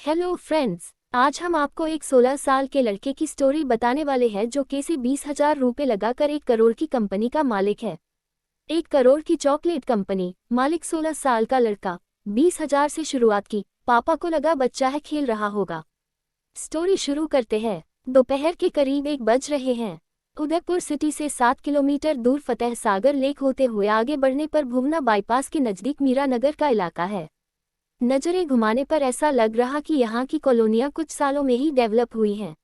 Hello friends, आज हम आपको एक 16 साल के लड़के की स्टोरी बताने वाले हैं जो कैसे 20,000 रुपये लगाकर 1 करोड़ की कंपनी का मालिक है। 1 करोड़ की चॉकलेट कंपनी, मालिक 16 साल का लड़का, 20,000 से शुरुआत की। पापा को लगा बच्चा है, खेल रहा होगा। स्टोरी शुरू करते हैं। दोपहर के करीब 1 बज रहे हैं। उदयपुर सिटी से 7 किलोमीटर दूर फतेह सागर लेक होते हुए आगे बढ़ने पर भुवना बाईपास के नज़दीक मीरा नगर का इलाका है। नजरें घुमाने पर ऐसा लग रहा कि यहाँ की कॉलोनियाँ कुछ सालों में ही डेवलप हुई हैं।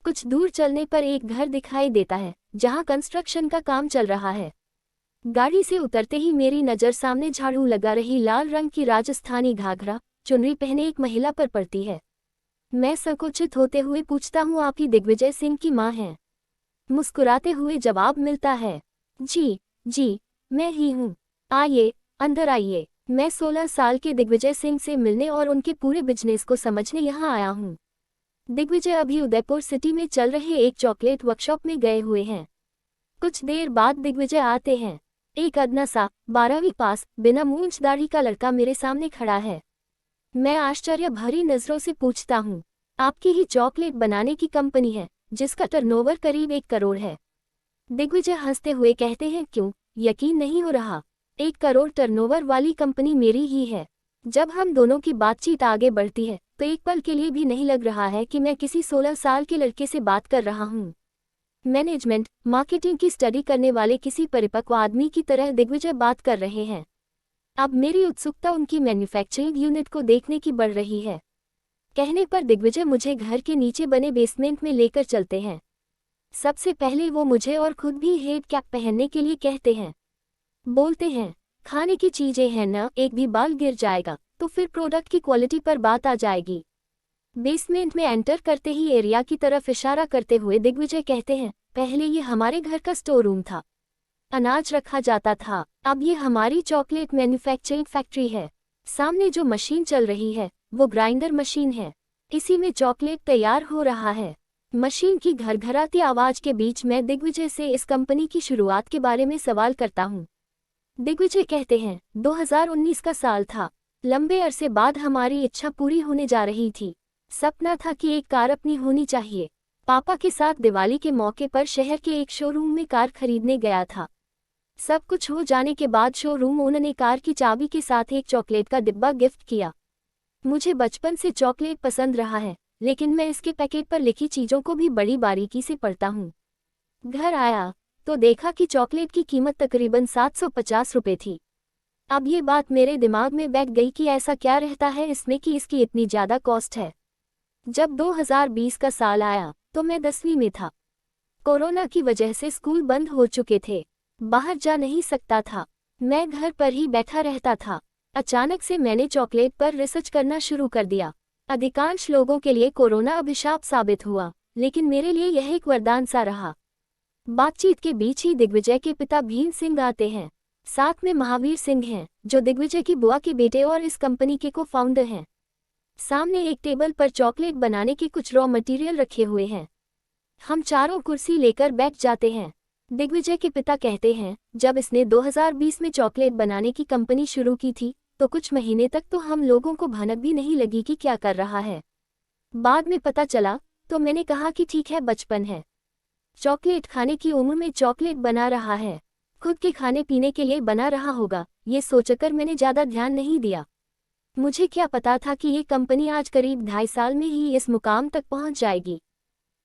कुछ दूर चलने पर एक घर दिखाई देता है जहाँ कंस्ट्रक्शन का काम चल रहा है। गाड़ी से उतरते ही मेरी नज़र सामने झाड़ू लगा रही लाल रंग की राजस्थानी घाघरा चुनरी पहने एक महिला पर पड़ती है। मैं संकुचित होते हुए पूछता हूँ, आप ही दिग्विजय सिंह की माँ हैं? मुस्कुराते हुए जवाब मिलता है, जी जी, मैं ही हूँ। आइए, अंदर आइए। मैं 16 साल के दिग्विजय सिंह से मिलने और उनके पूरे बिजनेस को समझने यहाँ आया हूँ। दिग्विजय अभी उदयपुर सिटी में चल रहे एक चॉकलेट वर्कशॉप में गए हुए हैं। कुछ देर बाद दिग्विजय आते हैं। एक अदना सा 12वीं पास, बिना मूंछ दाढ़ी का लड़का मेरे सामने खड़ा है। मैं आश्चर्य भरी नजरों से पूछता हूँ, आपकी ही चॉकलेट बनाने की कंपनी है जिसका टर्नओवर करीब 1 करोड़ है? दिग्विजय हंसते हुए कहते हैं, क्यों यकीन नहीं हो रहा? 1 करोड़ टर्नओवर वाली कंपनी मेरी ही है। जब हम दोनों की बातचीत आगे बढ़ती है तो एक पल के लिए भी नहीं लग रहा है कि मैं किसी 16 साल के लड़के से बात कर रहा हूँ। मैनेजमेंट, मार्केटिंग की स्टडी करने वाले किसी परिपक्व आदमी की तरह दिग्विजय बात कर रहे हैं। अब मेरी उत्सुकता उनकी मैन्युफैक्चरिंग यूनिट को देखने की बढ़ रही है। कहने पर दिग्विजय मुझे घर के नीचे बने बेसमेंट में लेकर चलते हैं। सबसे पहले वो मुझे और खुद भी हेड कैप पहनने के लिए कहते हैं। बोलते हैं, खाने की चीजें हैं ना, एक भी बाल गिर जाएगा तो फिर प्रोडक्ट की क्वालिटी पर बात आ जाएगी। बेसमेंट में एंटर करते ही एरिया की तरफ इशारा करते हुए दिग्विजय कहते हैं, पहले ये हमारे घर का स्टोर रूम था। अनाज रखा जाता था। अब ये हमारी चॉकलेट मैन्युफैक्चरिंग फैक्ट्री है। सामने जो मशीन चल रही है वो ग्राइंडर मशीन है। इसी में चॉकलेट तैयार हो रहा है। मशीन की घरघराती आवाज के बीच मैं दिग्विजय से इस कंपनी की शुरुआत के बारे में सवाल करता हूँ। दिग्विजय कहते हैं, 2019 का साल था। लंबे अरसे बाद हमारी इच्छा पूरी होने जा रही थी। सपना था कि एक कार अपनी होनी चाहिए। पापा के साथ दिवाली के मौके पर शहर के एक शोरूम में कार खरीदने गया था। सब कुछ हो जाने के बाद शोरूम ओनर ने कार की चाबी के साथ एक चॉकलेट का डिब्बा गिफ्ट किया। मुझे बचपन से चॉकलेट पसंद रहा है, लेकिन मैं इसके पैकेट पर लिखी चीज़ों को भी बड़ी बारीकी से पढ़ता हूँ। घर आया तो देखा कि चॉकलेट की कीमत तकरीबन 750 रुपये थी। अब ये बात मेरे दिमाग में बैठ गई कि ऐसा क्या रहता है इसमें कि इसकी इतनी ज़्यादा कॉस्ट है। जब 2020 का साल आया तो मैं 10वीं में था। कोरोना की वजह से स्कूल बंद हो चुके थे। बाहर जा नहीं सकता था। मैं घर पर ही बैठा रहता था। अचानक से मैंने चॉकलेट पर रिसर्च करना शुरू कर दिया। अधिकांश लोगों के लिए कोरोना अभिशाप साबित हुआ, लेकिन मेरे लिए यह एक वरदान सा रहा। बातचीत के बीच ही दिग्विजय के पिता भीम सिंह आते हैं। साथ में महावीर सिंह हैं, जो दिग्विजय की बुआ के बेटे और इस कंपनी के को फाउंडर हैं। सामने एक टेबल पर चॉकलेट बनाने के कुछ रॉ मटेरियल रखे हुए हैं। हम चारों कुर्सी लेकर बैठ जाते हैं। दिग्विजय के पिता कहते हैं, जब इसने 2020 में चॉकलेट बनाने की कंपनी शुरू की थी तो कुछ महीने तक तो हम लोगों को भनक भी नहीं लगी कि क्या कर रहा है। बाद में पता चला तो मैंने कहा कि ठीक है, बचपन है। चॉकलेट खाने की उम्र में चॉकलेट बना रहा है। खुद के खाने पीने के लिए बना रहा होगा, ये सोचकर मैंने ज़्यादा ध्यान नहीं दिया। मुझे क्या पता था कि ये कंपनी आज करीब 2.5 साल में ही इस मुकाम तक पहुंच जाएगी।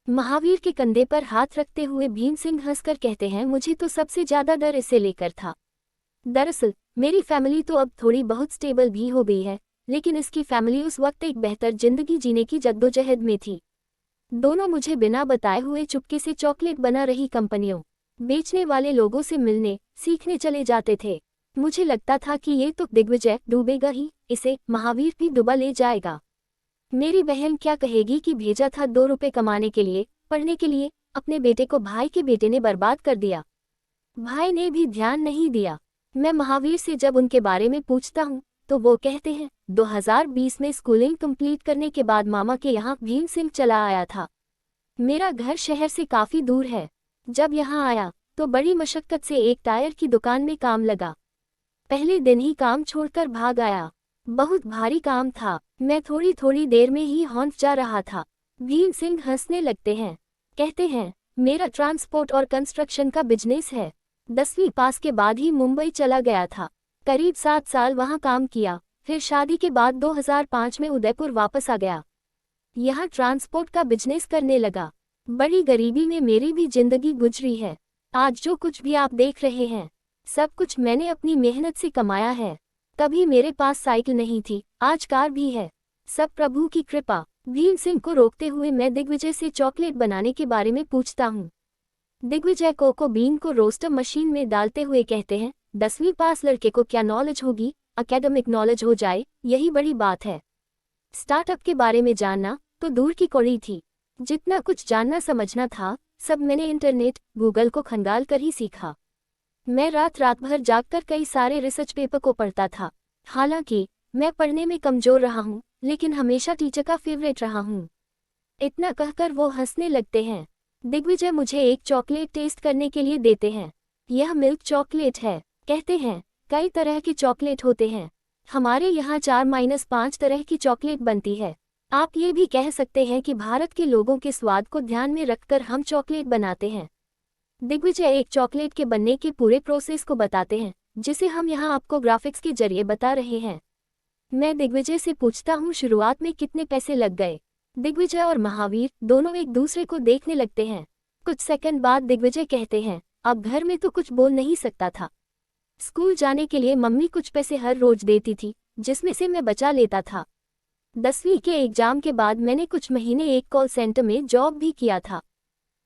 महावीर के कंधे पर हाथ रखते हुए भीम सिंह हंसकर कहते हैं, मुझे तो सबसे ज़्यादा डर इसे लेकर था। दरअसल मेरी फैमिली तो अब थोड़ी बहुत स्टेबल भी हो गई है, लेकिन इसकी फैमिली उस वक्त एक बेहतर जिंदगी जीने की जद्दोजहद में थी। दोनों मुझे बिना बताए हुए चुपके से चॉकलेट बना रही कंपनियों, बेचने वाले लोगों से मिलने सीखने चले जाते थे। मुझे लगता था कि ये तो दिग्विजय डूबेगा ही, इसे महावीर भी डुबा ले जाएगा। मेरी बहन क्या कहेगी कि भेजा था 2 रुपये कमाने के लिए, पढ़ने के लिए। अपने बेटे को भाई के बेटे ने बर्बाद कर दिया। भाई ने भी ध्यान नहीं दिया। मैं महावीर से जब उनके बारे में पूछता हूँ तो वो कहते हैं, 2020 में स्कूलिंग कंप्लीट करने के बाद मामा के यहाँ भीम सिंह चला आया था। मेरा घर शहर से काफ़ी दूर है। जब यहाँ आया तो बड़ी मशक्कत से एक टायर की दुकान में काम लगा। पहले दिन ही काम छोड़कर भाग आया। बहुत भारी काम था। मैं थोड़ी थोड़ी देर में ही हॉन्स जा रहा था। भीम सिंह हंसने लगते हैं। कहते हैं, मेरा ट्रांसपोर्ट और कंस्ट्रक्शन का बिजनेस है। 10वीं पास के बाद ही मुंबई चला गया था। करीब 7 साल वहां काम किया, फिर शादी के बाद 2005 में उदयपुर वापस आ गया। यहाँ ट्रांसपोर्ट का बिजनेस करने लगा। बड़ी गरीबी में मेरी भी जिंदगी गुजरी है। आज जो कुछ भी आप देख रहे हैं, सब कुछ मैंने अपनी मेहनत से कमाया है। कभी मेरे पास साइकिल नहीं थी, आज कार भी है। सब प्रभु की कृपा। भीम सिंह को रोकते हुए मैं दिग्विजय से चॉकलेट बनाने के बारे में पूछता हूँ। दिग्विजय कोको बीन को रोस्टर मशीन में डालते हुए कहते हैं, 10वीं पास लड़के को क्या नॉलेज होगी, एकेडमिक नॉलेज हो जाए यही बड़ी बात है। स्टार्टअप के बारे में जानना तो दूर की कौड़ी थी। जितना कुछ जानना समझना था, सब मैंने इंटरनेट, गूगल को खंगाल कर ही सीखा। मैं रात भर जागकर कई सारे रिसर्च पेपर को पढ़ता था। हालांकि मैं पढ़ने में कमजोर रहा हूँ, लेकिन हमेशा टीचर का फेवरेट रहा हूँ। इतना कहकर वो हंसने लगते हैं। दिग्विजय मुझे एक चॉकलेट टेस्ट करने के लिए देते हैं। यह मिल्क चॉकलेट है। कहते हैं, कई तरह के चॉकलेट होते हैं। हमारे यहाँ 4-5 तरह की चॉकलेट बनती है। आप ये भी कह सकते हैं कि भारत के लोगों के स्वाद को ध्यान में रखकर हम चॉकलेट बनाते हैं। दिग्विजय एक चॉकलेट के बनने के पूरे प्रोसेस को बताते हैं, जिसे हम यहाँ आपको ग्राफिक्स के जरिए बता रहे हैं। मैं दिग्विजय से पूछता हूँ, शुरुआत में कितने पैसे लग गए। दिग्विजय और महावीर दोनों एक दूसरे को देखने लगते हैं। कुछ सेकंड बाद दिग्विजय कहते हैं, अब घर में तो कुछ बोल नहीं सकता था। स्कूल जाने के लिए मम्मी कुछ पैसे हर रोज देती थी, जिसमें से मैं बचा लेता था। 10वीं के एग्जाम के बाद मैंने कुछ महीने एक कॉल सेंटर में जॉब भी किया था।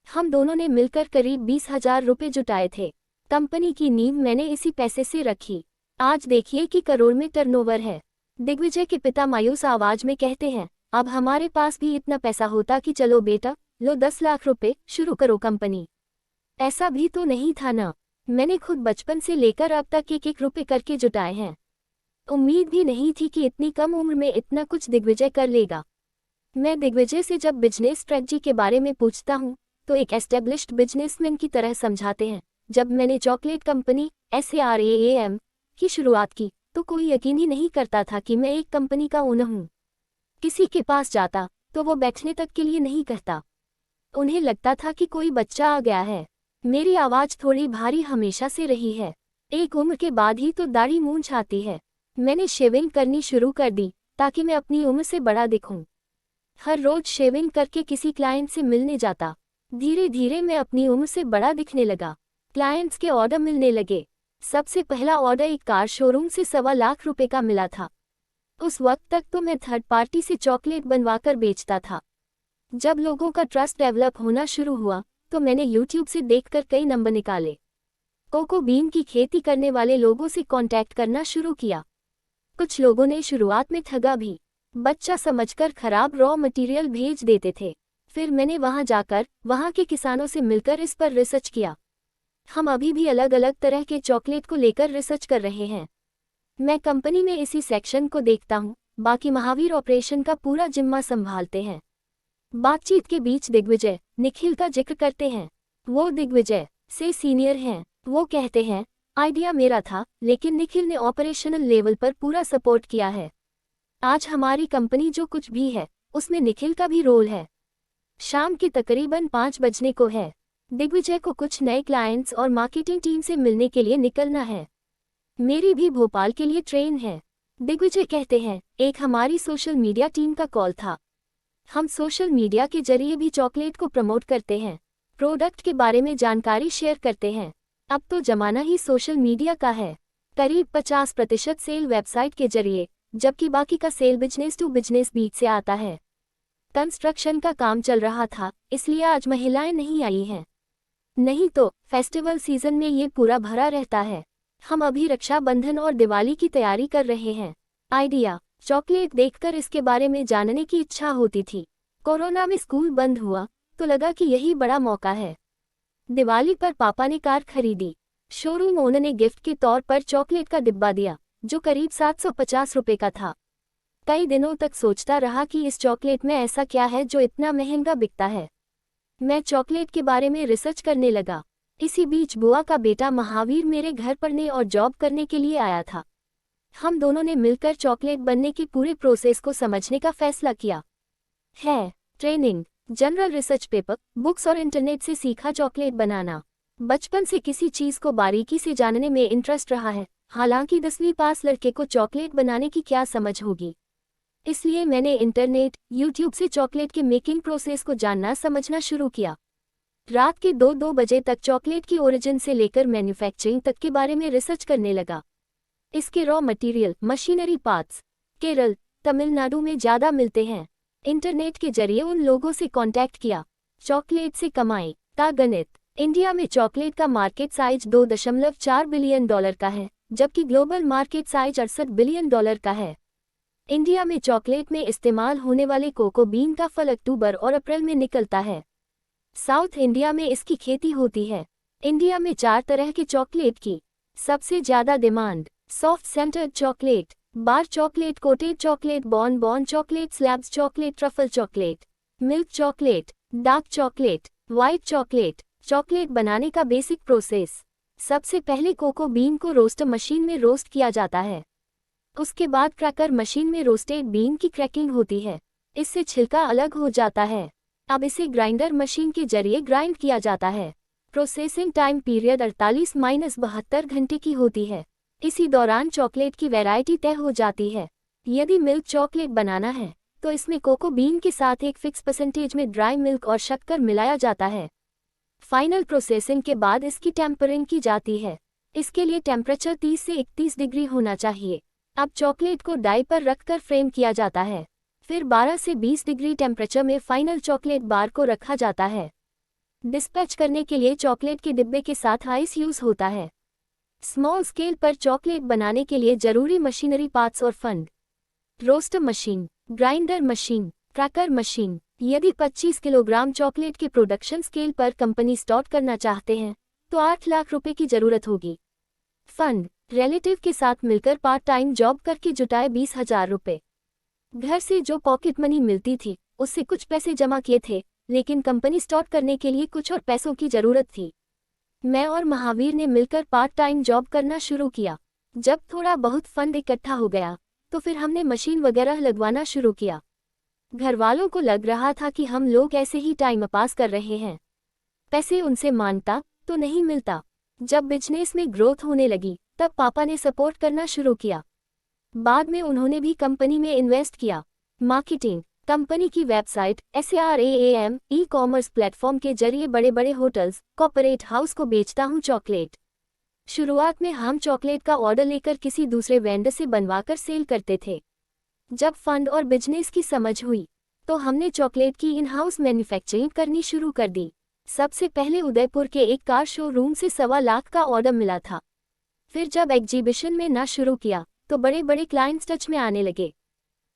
हम दोनों ने मिलकर करीब 20,000 रुपये जुटाए थे। कंपनी की नींव मैंने इसी पैसे से रखी। आज देखिए कि करोड़ में टर्नओवर है। दिग्विजय के पिता मायूस आवाज में कहते हैं, अब हमारे पास भी इतना पैसा होता कि चलो बेटा, लो 10 लाख रुपए, शुरू करो कंपनी। ऐसा भी तो नहीं था ना। मैंने खुद बचपन से लेकर अब तक एक रुपए करके जुटाए हैं। उम्मीद भी नहीं थी कि इतनी कम उम्र में इतना कुछ दिग्विजय कर लेगा। मैं दिग्विजय से जब बिजनेस स्ट्रेटजी के बारे में पूछता हूँ, तो एक एस्टेब्लिश्ड बिजनेसमैन की तरह समझाते हैं। जब मैंने चॉकलेट कंपनी SARAAM की शुरुआत की, तो कोई यकीन ही नहीं करता था कि मैं एक कंपनी का ओनर हूँ। किसी के पास जाता तो वो बैठने तक के लिए नहीं कहता। उन्हें लगता था कि कोई बच्चा आ गया है। मेरी आवाज़ थोड़ी भारी हमेशा से रही है। एक उम्र के बाद ही तो दाढ़ी मूंछ आती है। मैंने शेविंग करनी शुरू कर दी ताकि मैं अपनी उम्र से बड़ा दिखूं। हर रोज शेविंग करके किसी क्लाइंट से मिलने जाता। धीरे धीरे मैं अपनी उम्र से बड़ा दिखने लगा। क्लाइंट्स के ऑर्डर मिलने लगे। सबसे पहला ऑर्डर एक कार शोरूम से 1.25 लाख रुपए का मिला था। उस वक्त तक तो मैं थर्ड पार्टी से चॉकलेट बनवाकर बेचता था। जब लोगों का ट्रस्ट डेवलप होना शुरू हुआ, तो मैंने YouTube से देखकर कई नंबर निकाले। कोको बीन की खेती करने वाले लोगों से कांटेक्ट करना शुरू किया। कुछ लोगों ने शुरुआत में ठगा भी, बच्चा समझकर खराब रॉ मटेरियल भेज देते थे। फिर मैंने वहां जाकर वहां के किसानों से मिलकर इस पर रिसर्च किया। हम अभी भी अलग अलग तरह के चॉकलेट को लेकर रिसर्च कर रहे हैं। मैं कंपनी में इसी सेक्शन को देखता हूँ, बाकी महावीर ऑपरेशन का पूरा जिम्मा संभालते हैं। बातचीत के बीच दिग्विजय निखिल का जिक्र करते हैं। वो दिग्विजय से सीनियर हैं। वो कहते हैं, आइडिया मेरा था, लेकिन निखिल ने ऑपरेशनल लेवल पर पूरा सपोर्ट किया है। आज हमारी कंपनी जो कुछ भी है, उसमें निखिल का भी रोल है। शाम के तकरीबन 5 बजने को है। दिग्विजय को कुछ नए क्लाइंट्स और मार्केटिंग टीम से मिलने के लिए निकलना है। मेरी भी भोपाल के लिए ट्रेन है। दिग्विजय कहते हैं, एक हमारी सोशल मीडिया टीम का कॉल था। हम सोशल मीडिया के जरिए भी चॉकलेट को प्रमोट करते हैं, प्रोडक्ट के बारे में जानकारी शेयर करते हैं। अब तो जमाना ही सोशल मीडिया का है। करीब 50% सेल वेबसाइट के जरिए, जबकि बाकी का सेल बिजनेस टू बिजनेस बीच से आता है। कंस्ट्रक्शन का काम चल रहा था, इसलिए आज महिलाएं नहीं आई हैं। नहीं तो फेस्टिवल सीजन में ये पूरा भरा रहता है। हम अभी रक्षाबंधन और दिवाली की तैयारी कर रहे हैं। आइडिया, चॉकलेट देखकर इसके बारे में जानने की इच्छा होती थी। कोरोना में स्कूल बंद हुआ तो लगा कि यही बड़ा मौका है। दिवाली पर पापा ने कार खरीदी। शोरूम ओनर ने गिफ्ट के तौर पर चॉकलेट का डिब्बा दिया, जो करीब 750 रुपए का था। कई दिनों तक सोचता रहा कि इस चॉकलेट में ऐसा क्या है जो इतना महंगा बिकता है। मैं चॉकलेट के बारे में रिसर्च करने लगा। इसी बीच बुआ का बेटा महावीर मेरे घर पढ़ने और जॉब करने के लिए आया था। हम दोनों ने मिलकर चॉकलेट बनने की पूरे प्रोसेस को समझने का फैसला किया है। Training, general research paper, books और इंटरनेट से सीखा चॉकलेट बनाना। बचपन से किसी चीज़ को बारीकी से जानने में इंटरेस्ट रहा है। हालांकि 10वीं पास लड़के को चॉकलेट बनाने की क्या समझ होगी, इसलिए मैंने इंटरनेट, यूट्यूब से चॉकलेट के मेकिंग प्रोसेस को जानना समझना शुरू किया। रात के 2-2 बजे तक चॉकलेट की ओरिजिन से लेकर मैन्युफैक्चरिंग तक के बारे में रिसर्च करने लगा। इसके raw material, machinery parts Kerala, Tamil Nadu में ज़्यादा मिलते हैं। इंटरनेट के जरिए उन लोगों से कांटेक्ट किया। चॉकलेट से कमाई का गणित। इंडिया में चॉकलेट का मार्केट साइज $2.4 बिलियन का है, जबकि ग्लोबल मार्केट साइज $68 बिलियन का है। इंडिया में चॉकलेट में इस्तेमाल होने वाले कोको बीन का फल अक्टूबर और अप्रैल में निकलता है। साउथ इंडिया में इसकी खेती होती है। इंडिया में 4 तरह के चॉकलेट की सबसे ज़्यादा demand: soft centred chocolate, bar chocolate, coated chocolate, bon chocolate, slabs chocolate, truffle chocolate, milk chocolate, dark chocolate, white chocolate. Chocolate बनाने का बेसिक प्रोसेस: सबसे पहले कोको बीन को रोस्टर मशीन में रोस्ट किया जाता है। उसके बाद क्रैकर मशीन में रोस्टेड बीन की क्रैकिंग होती है। इससे छिलका अलग हो जाता है। अब इसे ग्राइंडर मशीन के जरिए ग्राइंड किया जाता है। प्रोसेसिंग टाइम पीरियड 48-72 घंटे की होती है। इसी दौरान चॉकलेट की वैरायटी तय हो जाती है। यदि मिल्क चॉकलेट बनाना है तो इसमें कोको बीन के साथ एक फिक्स परसेंटेज में ड्राई मिल्क और शक्कर मिलाया जाता है। फाइनल प्रोसेसिंग के बाद इसकी टेम्परिंग की जाती है। इसके लिए टेम्परेचर 30 से 31 डिग्री होना चाहिए। अब चॉकलेट को डाई पर रखकर फ्रेम किया जाता है। फिर 12 से 20 डिग्री टेम्परेचर में फाइनल चॉकलेट बार को रखा जाता है। डिस्पैच करने के लिए चॉकलेट के डिब्बे के साथ आइस यूज होता है। स्मॉल स्केल पर चॉकलेट बनाने के लिए जरूरी मशीनरी पार्ट्स और fund: roaster machine, grinder machine, cracker machine. यदि 25 किलोग्राम चॉकलेट के प्रोडक्शन स्केल पर कंपनी स्टॉक करना चाहते हैं तो 8 लाख रुपए की जरूरत होगी। फंड: रिलेटिव के साथ मिलकर पार्ट टाइम जॉब करके जुटाए 20,000 रुपए। घर से जो पॉकेट मनी मिलती थी उससे कुछ पैसे जमा किए थे, लेकिन कंपनी स्टार्ट करने के लिए कुछ और पैसों की जरूरत थी। मैं और महावीर ने मिलकर पार्ट टाइम जॉब करना शुरू किया। जब थोड़ा बहुत फंड इकट्ठा हो गया तो फिर हमने मशीन वगैरह लगवाना शुरू किया। घर वालों को लग रहा था कि हम लोग ऐसे ही टाइम पास कर रहे हैं, पैसे उनसे मांगता तो नहीं मिलता। जब बिजनेस में ग्रोथ होने लगी तब पापा ने सपोर्ट करना शुरू किया। बाद में उन्होंने भी कंपनी में इन्वेस्ट किया। मार्केटिंग: कंपनी की वेबसाइट, SARAAM, ई-कॉमर्स प्लेटफॉर्म के जरिए बड़े बड़े होटल्स, कॉर्पोरेट हाउस को बेचता हूँ चॉकलेट। शुरुआत में हम चॉकलेट का ऑर्डर लेकर किसी दूसरे वेंडर से बनवाकर सेल करते थे। जब फंड और बिजनेस की समझ हुई तो हमने चॉकलेट की इन हाउस मैन्युफैक्चरिंग करनी शुरू कर दी। सबसे पहले उदयपुर के एक कार शोरूम से 1.25 लाख का ऑर्डर मिला था। फिर जब एग्जीबिशन में ना शुरू किया तो बड़े बड़े क्लाइंट्स टच में आने लगे।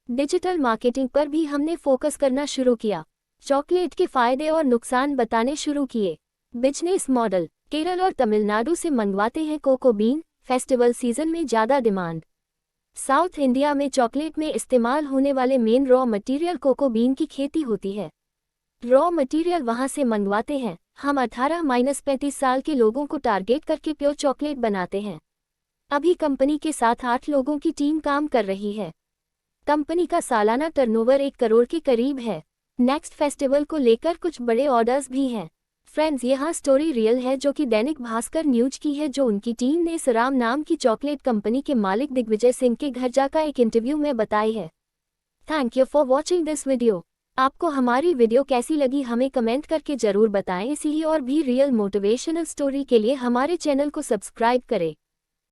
डिजिटल मार्केटिंग पर भी हमने फोकस करना शुरू किया। चॉकलेट के फायदे और नुकसान बताने शुरू किए। बिजनेस मॉडल: केरल और तमिलनाडु से मंगवाते हैं कोको बीन, फेस्टिवल सीजन में ज़्यादा डिमांड। साउथ इंडिया में चॉकलेट में इस्तेमाल होने वाले main raw material cocoa bean की खेती होती है। रॉ मटेरियल वहां से मंगवाते हैं। हम 18-35 साल के लोगों को टारगेट करके प्योर चॉकलेट बनाते हैं। अभी कंपनी के साथ 8 लोगों की टीम काम कर रही है। कंपनी का सालाना टर्नओवर 1 करोड़ के करीब है। नेक्स्ट फेस्टिवल को लेकर कुछ बड़े ऑर्डर्स भी हैं। फ्रेंड्स, यहाँ स्टोरी रियल है जो कि दैनिक भास्कर न्यूज की है, जो उनकी टीम ने सराम नाम की चॉकलेट कंपनी के मालिक दिग्विजय सिंह के घर जाकर एक इंटरव्यू में बताई है। Thank you for watching this video. आपको हमारी वीडियो कैसी लगी हमें कमेंट करके जरूर बताएं। इसी ही और भी रियल मोटिवेशनल स्टोरी के लिए हमारे चैनल को सब्सक्राइब करें।